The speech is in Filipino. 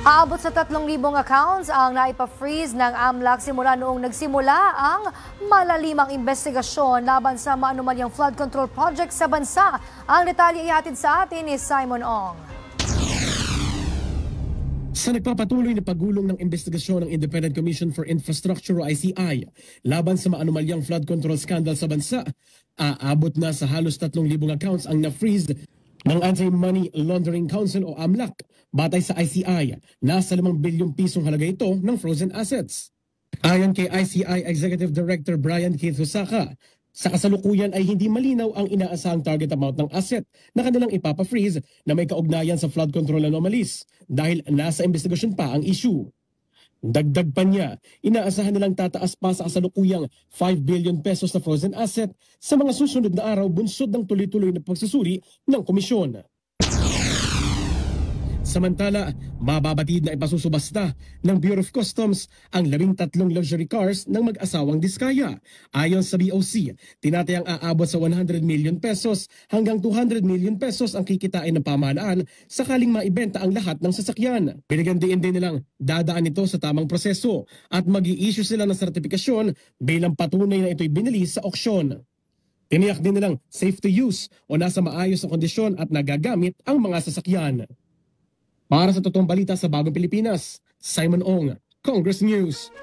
Aabot sa 3,000 accounts ang naipa-freeze ng AMLAC simula noong nagsimula ang malalimang investigasyon laban sa maanumanyang flood control project sa bansa. Ang detalye ihatid sa atin ni Simon Ong. Sa nagpapatuloy na pagulong ng investigasyon ng Independent Commission for Infrastructure o ICI laban sa maanumalyang flood control scandal sa bansa, aabot na sa halos 3,000 accounts ang na-freeze ng Anti-Money Laundering Council o AMLAC. Batay sa ICI, nasa 5 bilyong pisong halaga ito ng frozen assets. Ayon kay ICI Executive Director Brian Keith Husaka, sa kasalukuyan ay hindi malinaw ang inaasahang target amount ng asset na kanilang ipapa-freeze na may kaugnayan sa flood control anomalies dahil nasa investigasyon pa ang issue. Dagdag pa niya, inaasahan nilang tataas pa sa kasalukuyang 5 billion pesos na frozen asset sa mga susunod na araw bunsod ng tuloy-tuloy na pagsusuri ng komisyon. Samantala, mababatid na ipasusubasta ng Bureau of Customs ang 13 luxury cars ng mag-asawang Diskaya. Ayon sa BOC, tinatayang aabot sa 100 million pesos hanggang 200 million pesos ang kikitain ng pamahalaan sakaling maibenta ang lahat ng sasakyan. Pinagandiin din nilang dadaan ito sa tamang proseso at mag-i-issue sila ng sertifikasyon bilang patunay na ito'y binili sa auksyon. Tiniyak din nilang safe to use o nasa maayos na kondisyon at nagagamit ang mga sasakyan. Para sa totoong balita sa Bagong Pilipinas, Simon Ong, Congress News.